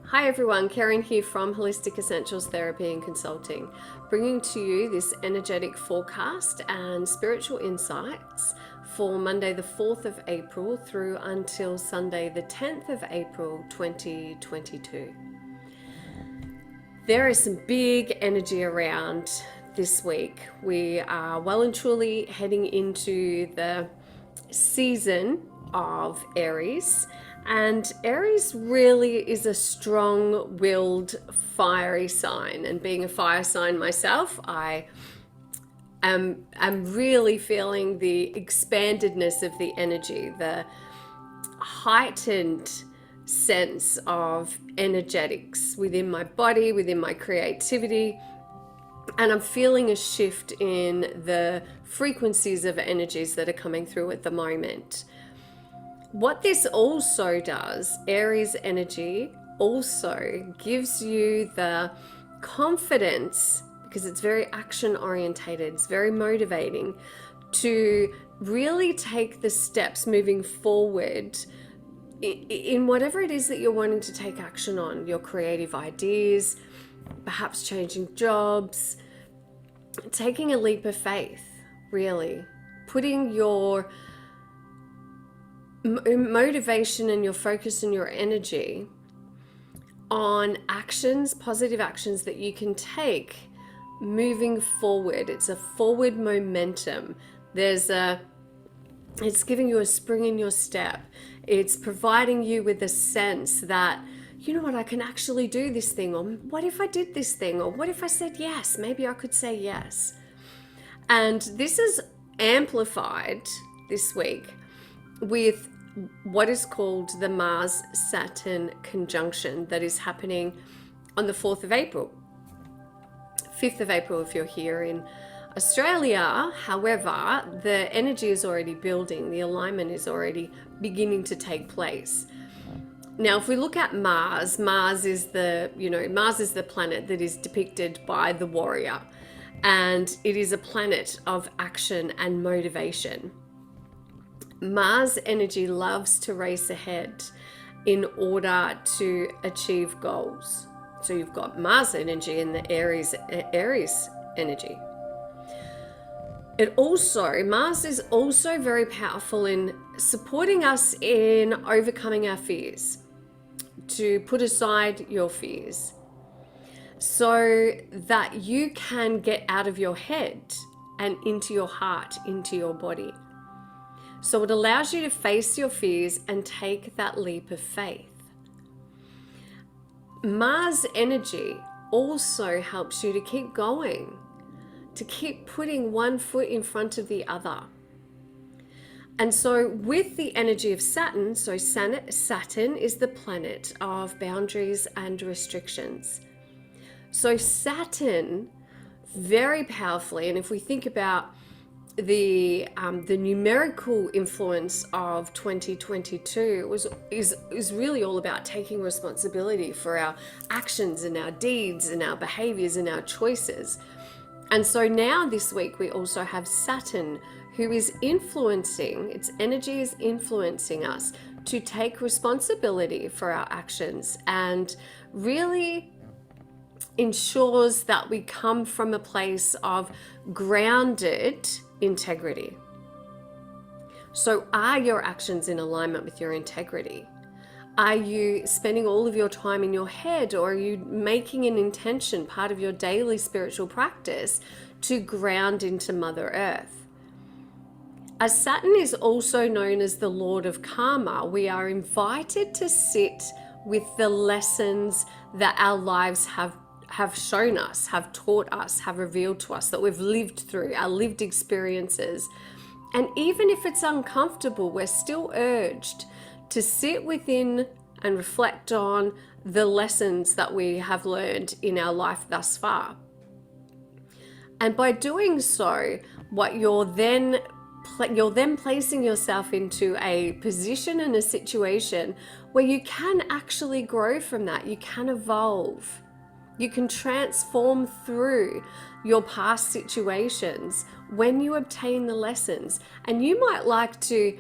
Hi everyone, Karen here from Holistic Essentials Therapy and Consulting, bringing to you this energetic forecast and spiritual insights for Monday the 4th of April through until Sunday the 10th of April 2022. There is some big energy around this week. We are well and truly heading into the season of Aries, and Aries really is a strong-willed fiery sign, and being a fire sign myself, I'm really feeling the expandedness of the energy, the heightened sense of energetics within my body, within my creativity. And I'm feeling a shift in the frequencies of energies that are coming through at the moment. What this also does, Aries energy, also gives you the confidence, because it's very action orientated, it's very motivating, to really take the steps moving forward in whatever it is that you're wanting to take action on, your creative ideas, perhaps changing jobs, taking a leap of faith, really, putting your motivation and your focus and your energy on actions, positive actions that you can take moving forward. It's a forward momentum. It's giving you a spring in your step. It's providing you with a sense that, you know what, I can actually do this thing, or what if I did this thing, or what if I said yes? Maybe I could say yes. And this is amplified this week with what is called the Mars-Saturn conjunction that is happening on the 4th of April. 5th of April if you're here in Australia. However, the energy is already building. The alignment is already beginning to take place. Now, if we look at Mars, Mars is the planet that is depicted by the warrior, and it is a planet of action and motivation. Mars energy loves to race ahead in order to achieve goals. So you've got Mars energy and the Aries energy. Mars is also very powerful in supporting us in overcoming our fears, to put aside your fears so that you can get out of your head and into your heart, into your body. So it allows you to face your fears and take that leap of faith. Mars energy also helps you to keep going, to keep putting one foot in front of the other. And so with the energy of Saturn, so Saturn is the planet of boundaries and restrictions. So Saturn, very powerfully, and if we think about the numerical influence of 2022 is really all about taking responsibility for our actions and our deeds and our behaviors and our choices. And so now this week we also have Saturn, who is influencing, its energy is influencing us to take responsibility for our actions, and really ensures that we come from a place of grounded integrity. So are your actions in alignment with your integrity? Are you spending all of your time in your head, or are you making an intention, part of your daily spiritual practice, to ground into Mother Earth? As Saturn is also known as the Lord of Karma, we are invited to sit with the lessons that our lives have shown us, have taught us, have revealed to us, that we've lived through, our lived experiences. And even if it's uncomfortable, we're still urged to sit within and reflect on the lessons that we have learned in our life thus far. And by doing so, what you're then placing yourself into a position and a situation where you can actually grow from that. You can evolve. You can transform through your past situations when you obtain the lessons. And you might like to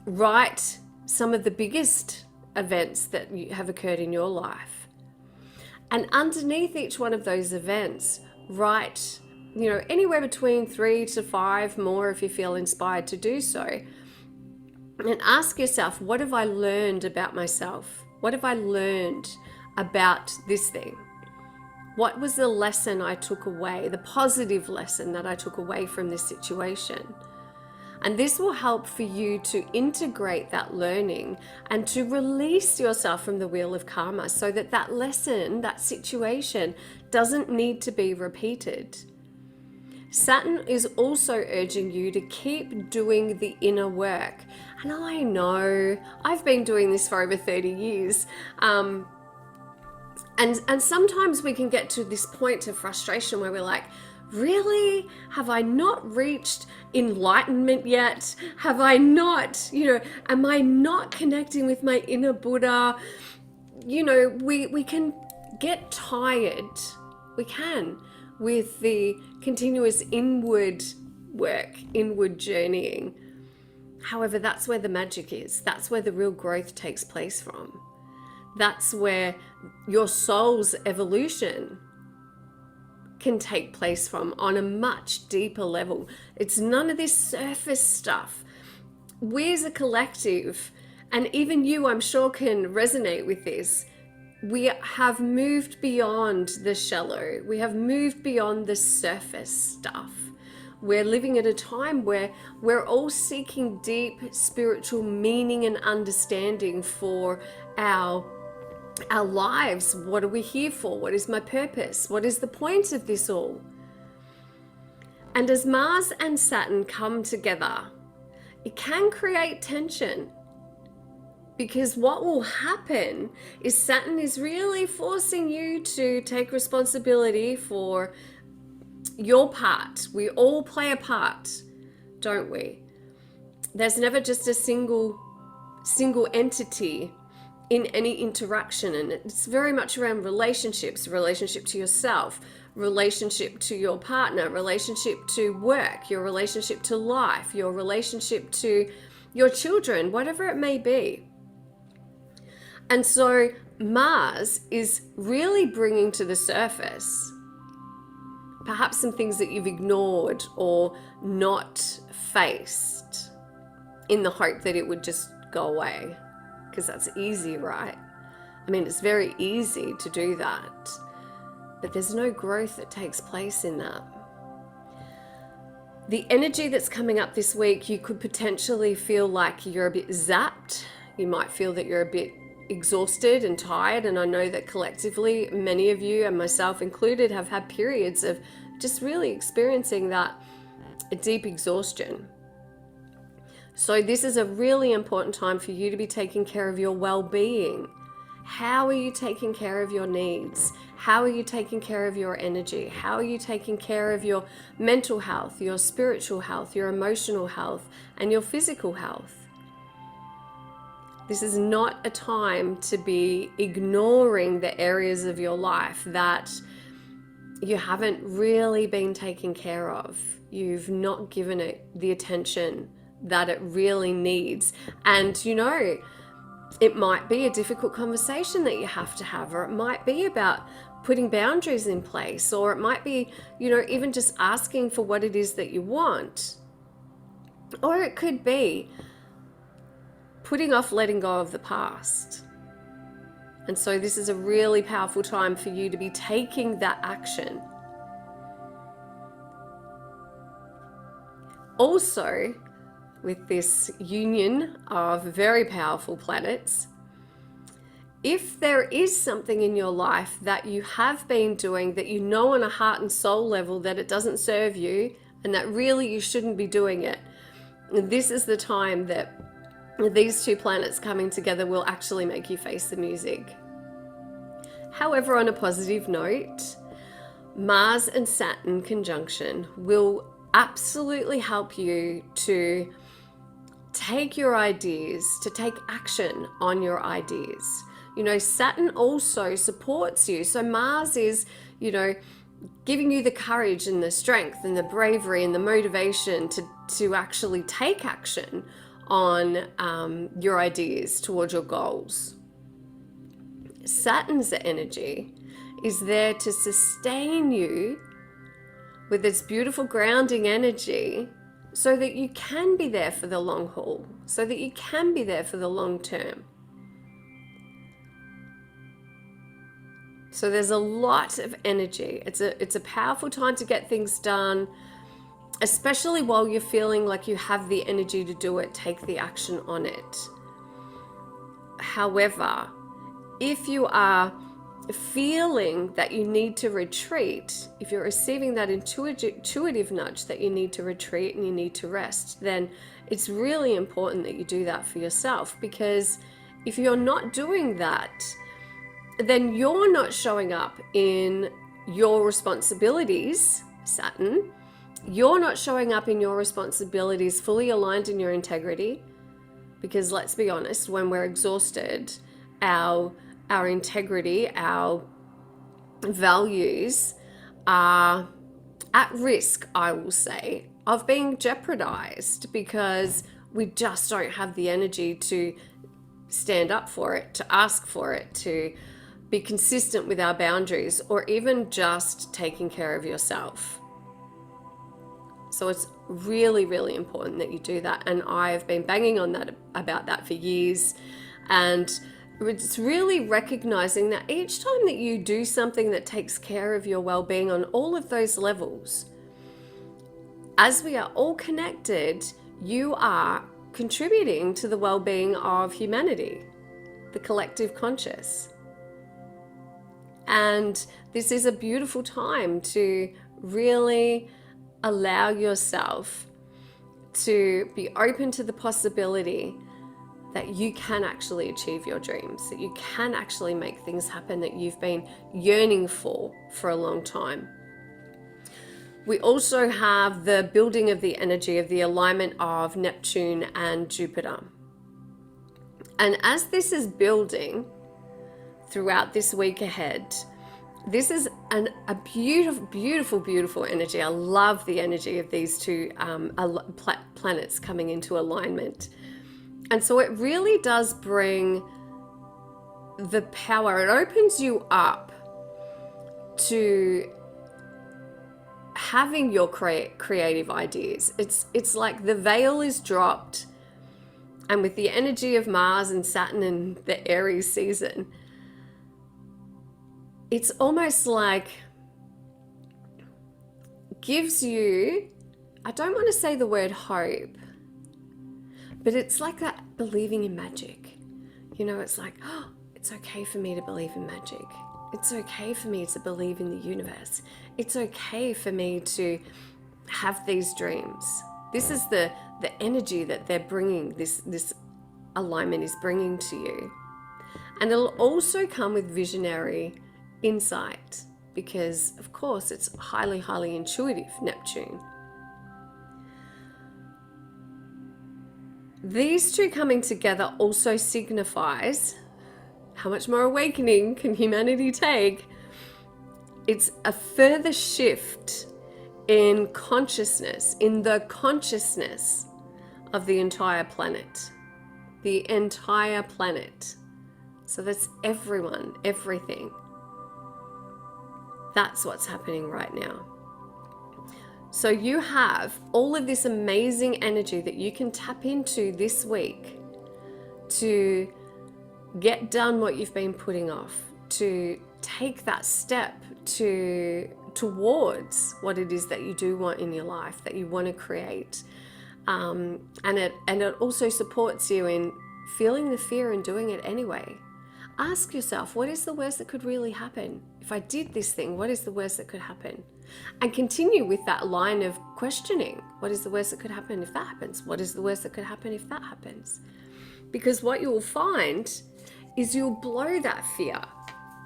write some of the biggest events that have occurred in your life. And underneath each one of those events, write, anywhere between 3 to 5 more if you feel inspired to do so. And ask yourself, what have I learned about myself? What have I learned about this thing? What was the lesson I took away, the positive lesson that I took away from this situation? And this will help for you to integrate that learning and to release yourself from the wheel of karma so that that lesson, that situation, doesn't need to be repeated. Saturn is also urging you to keep doing the inner work. And I know I've been doing this for over 30 years. And sometimes we can get to this point of frustration where we're like, really? Have I not reached enlightenment yet? Have I not, am I not connecting with my inner Buddha? We can get tired. We can, with the continuous inward work, inward journeying. However, that's where the magic is. That's where the real growth takes place from. That's where your soul's evolution can take place from on a much deeper level. It's none of this surface stuff. We as a collective, and even you, I'm sure, can resonate with this. We have moved beyond the shallow. We have moved beyond the surface stuff. We're living at a time where we're all seeking deep spiritual meaning and understanding for our lives. What are we here for? What is my purpose? What is the point of this all? And as Mars and Saturn come together, it can create tension. Because what will happen is Saturn is really forcing you to take responsibility for your part. We all play a part, don't we? There's never just a single entity in any interaction, and it's very much around relationships, relationship to yourself, relationship to your partner, relationship to work, your relationship to life, your relationship to your children, whatever it may be. And so Mars is really bringing to the surface perhaps some things that you've ignored or not faced in the hope that it would just go away. Because that's easy, right? I mean, it's very easy to do that. But there's no growth that takes place in that. The energy that's coming up this week, you could potentially feel like you're a bit zapped. You might feel that you're a bit exhausted and tired, and I know that collectively many of you, and myself included, have had periods of just really experiencing that deep exhaustion. So this is a really important time for you to be taking care of your well-being. How are you taking care of your needs? How are you taking care of your energy? How are you taking care of your mental health, your spiritual health, your emotional health, and your physical health? This is not a time to be ignoring the areas of your life that you haven't really been taking care of. You've not given it the attention that it really needs. And it might be a difficult conversation that you have to have, or it might be about putting boundaries in place, or it might be, even just asking for what it is that you want. Or it could be putting off letting go of the past. And so this is a really powerful time for you to be taking that action. Also, with this union of very powerful planets, if there is something in your life that you have been doing that you know on a heart and soul level that it doesn't serve you and that really you shouldn't be doing it, this is the time that these two planets coming together will actually make you face the music. However, on a positive note, Mars and Saturn conjunction will absolutely help you to take your ideas, to take action on your ideas. Saturn also supports you. So Mars is, giving you the courage and the strength and the bravery and the motivation to actually take action on your ideas towards your goals. Saturn's energy is there to sustain you with its beautiful grounding energy so that you can be there for the long haul, so that you can be there for the long term. So there's a lot of energy. It's a powerful time to get things done, especially while you're feeling like you have the energy to do it. Take the action on it. However, if you are feeling that you need to retreat, if you're receiving that intuitive nudge that you need to retreat and you need to rest, then it's really important that you do that for yourself, because if you're not doing that, then you're not showing up in your responsibilities, Saturn. You're not showing up in your responsibilities fully aligned in your integrity, because let's be honest, when we're exhausted, our integrity, our values are at risk, I will say, of being jeopardized, because we just don't have the energy to stand up for it, to ask for it, to be consistent with our boundaries, or even just taking care of yourself. So it's really, really important that you do that. And I've been banging on that about that for years. And it's really recognizing that each time that you do something that takes care of your well-being on all of those levels, as we are all connected, you are contributing to the well-being of humanity, the collective conscious. And this is a beautiful time to really allow yourself to be open to the possibility that you can actually achieve your dreams, that you can actually make things happen that you've been yearning for a long time. We also have the building of the energy of the alignment of Neptune and Jupiter. And as this is building throughout this week ahead, this is a beautiful, beautiful, beautiful energy. I love the energy of these two planets coming into alignment. And so it really does bring the power. It opens you up to having your creative ideas. It's like the veil is dropped, and with the energy of Mars and Saturn in the Aries season, it's almost like gives you, I don't want to say the word hope, but it's like that believing in magic. You know, it's like, oh, it's okay for me to believe in magic. It's okay for me to believe in the universe. It's okay for me to have these dreams. This is the energy that they're bringing, this alignment is bringing to you. And it'll also come with visionary insight, because of course it's highly, highly intuitive, Neptune. These two coming together also signifies how much more awakening can humanity take. It's a further shift in consciousness, in the consciousness of the entire planet. The entire planet. So that's everyone, everything. That's what's happening right now. So you have all of this amazing energy that you can tap into this week to get done what you've been putting off, to take that step towards what it is that you do want in your life, that you want to create. And it also supports you in feeling the fear and doing it anyway. Ask yourself, what is the worst that could really happen? If I did this thing, what is the worst that could happen? And continue with that line of questioning. What is the worst that could happen if that happens? What is the worst that could happen if that happens? Because what you will find is you'll blow that fear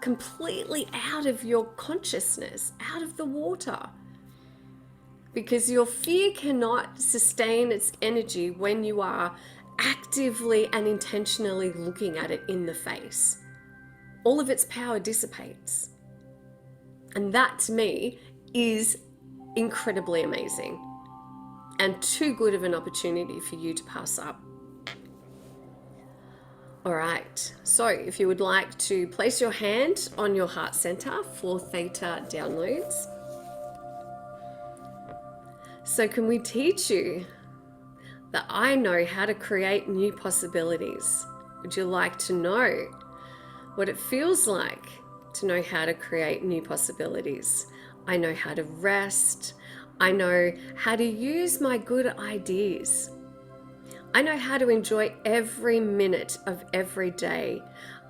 completely out of your consciousness, out of the water. Because your fear cannot sustain its energy when you are actively and intentionally looking at it in the face. All of its power dissipates. And that, to me, is incredibly amazing and too good of an opportunity for you to pass up. All right, so if you would like to place your hand on your heart center for theta downloads. So can we teach you that I know how to create new possibilities? Would you like to know what it feels like to know how to create new possibilities? I know how to rest. I know how to use my good ideas. I know how to enjoy every minute of every day,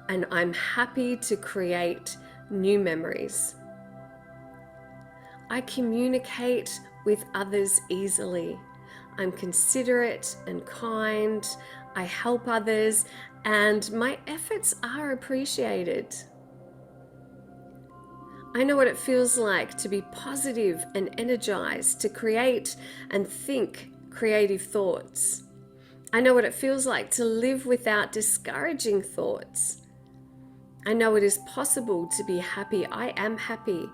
and I'm happy to create new memories. I communicate with others easily. I'm considerate and kind. I help others, and my efforts are appreciated. I know what it feels like to be positive and energized, to create and think creative thoughts. I know what it feels like to live without discouraging thoughts. I know it is possible to be happy. I am happy.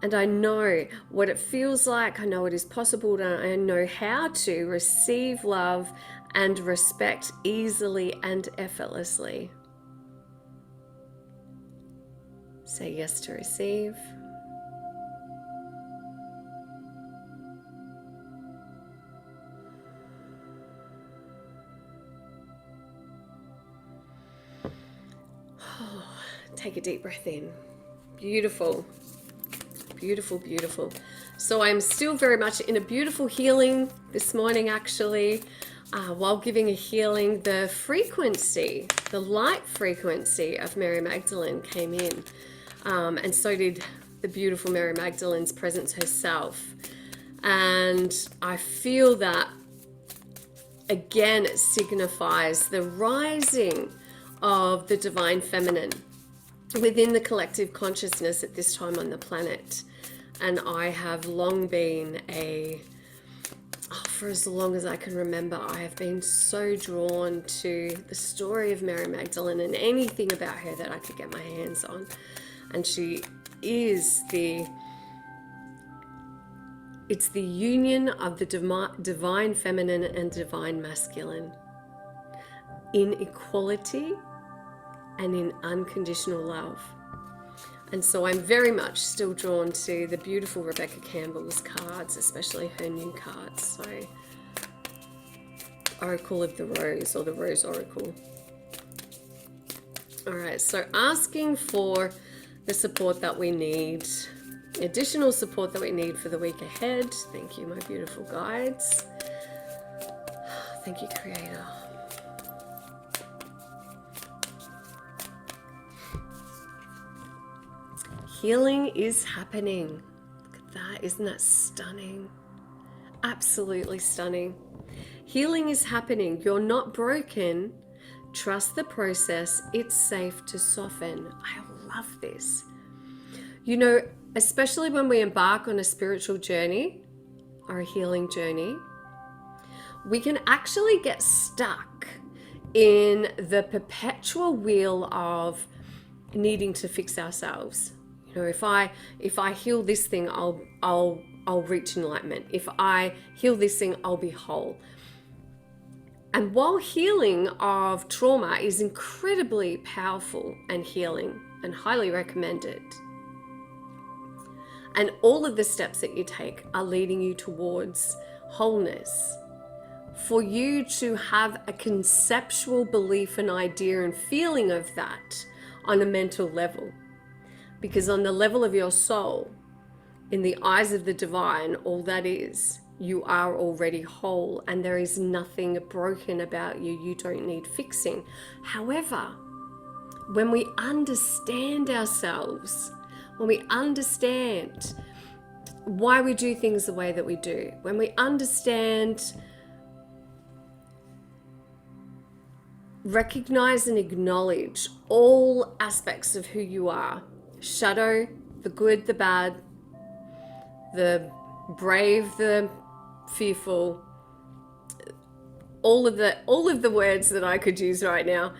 And I know what it feels like. I know it is possible. I know how to receive love and respect easily and effortlessly. Say yes to receive. Take a deep breath in. Beautiful. Beautiful, beautiful. So I'm still very much in a beautiful healing this morning, actually, while giving a healing. The frequency, the light frequency of Mary Magdalene came in, and so did the beautiful Mary Magdalene's presence herself. And I feel that, again, it signifies the rising of the divine feminine within the collective consciousness at this time on the planet. And I have long been for as long as I can remember, I have been so drawn to the story of Mary Magdalene and anything about her that I could get my hands on. And she is it's the union of the divine feminine and divine masculine in equality and in unconditional love. And so I'm very much still drawn to the beautiful Rebecca Campbell's cards, especially her new cards. So Oracle of the Rose, or the Rose Oracle. All right, so asking for the support that we need, additional support that we need for the week ahead. Thank you, my beautiful guides. Thank you, Creator. Healing is happening. Look at that. Isn't that stunning? Absolutely stunning. Healing is happening. You're not broken. Trust the process. It's safe to soften. I love this. You know, especially when we embark on a spiritual journey or a healing journey, we can actually get stuck in the perpetual wheel of needing to fix ourselves. You know, if I heal this thing, I'll reach enlightenment. If I heal this thing, I'll be whole. And while healing of trauma is incredibly powerful and healing and highly recommended, and all of the steps that you take are leading you towards wholeness, for you to have a conceptual belief and idea and feeling of that on a mental level. Because on the level of your soul, in the eyes of the divine, all that is, you are already whole and there is nothing broken about you. You don't need fixing. However, when we understand ourselves, when we understand why we do things the way that we do, when we understand, recognize and acknowledge all aspects of who you are, shadow, the good, the bad, the brave, the fearful, all of the words that I could use right now.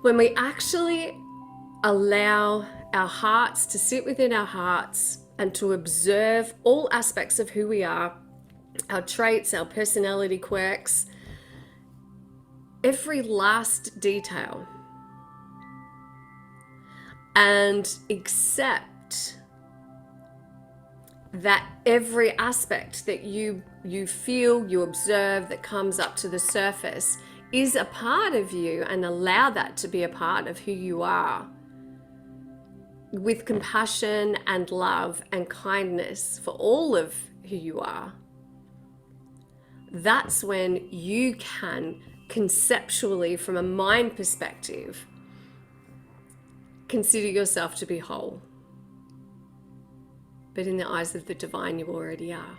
When we actually allow our hearts to sit within our hearts and to observe all aspects of who we are, our traits, our personality quirks, every last detail and accept that every aspect that you feel, you observe, that comes up to the surface is a part of you, and allow that to be a part of who you are, with compassion and love and kindness for all of who you are. That's when you can conceptually, from a mind perspective, consider yourself to be whole. But in the eyes of the divine, you already are.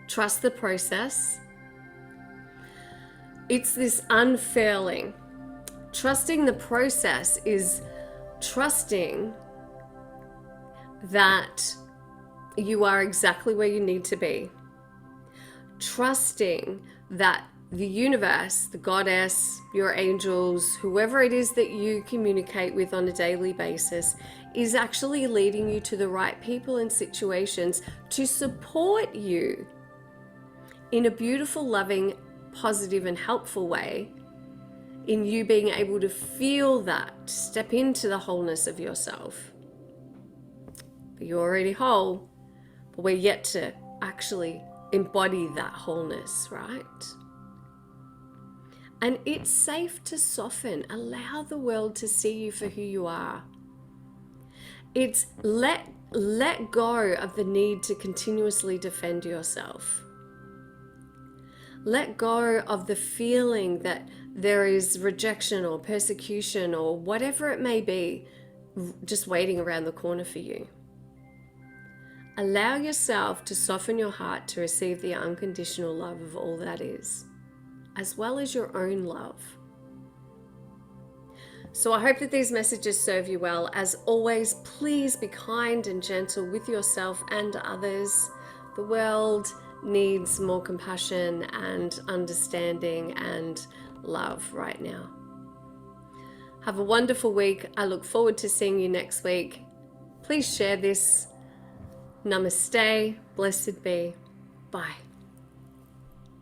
Trust the process. It's this unfurling. Trusting the process is trusting that you are exactly where you need to be. Trusting that the universe, the goddess, your angels, whoever it is that you communicate with on a daily basis, is actually leading you to the right people and situations to support you in a beautiful, loving, positive, and helpful way, in you being able to feel that, step into the wholeness of yourself. But you're already whole, but we're yet to actually embody that wholeness, right? And it's safe to soften. Allow the world to see you for who you are. It's let go of the need to continuously defend yourself. Let go of the feeling that there is rejection or persecution or whatever it may be just waiting around the corner for you. Allow yourself to soften your heart to receive the unconditional love of all that is, as well as your own love. So I hope that these messages serve you well. As always, please be kind and gentle with yourself and others. The world needs more compassion and understanding and love right now. Have a wonderful week. I look forward to seeing you next week. Please share this. Namaste. Blessed be. Bye.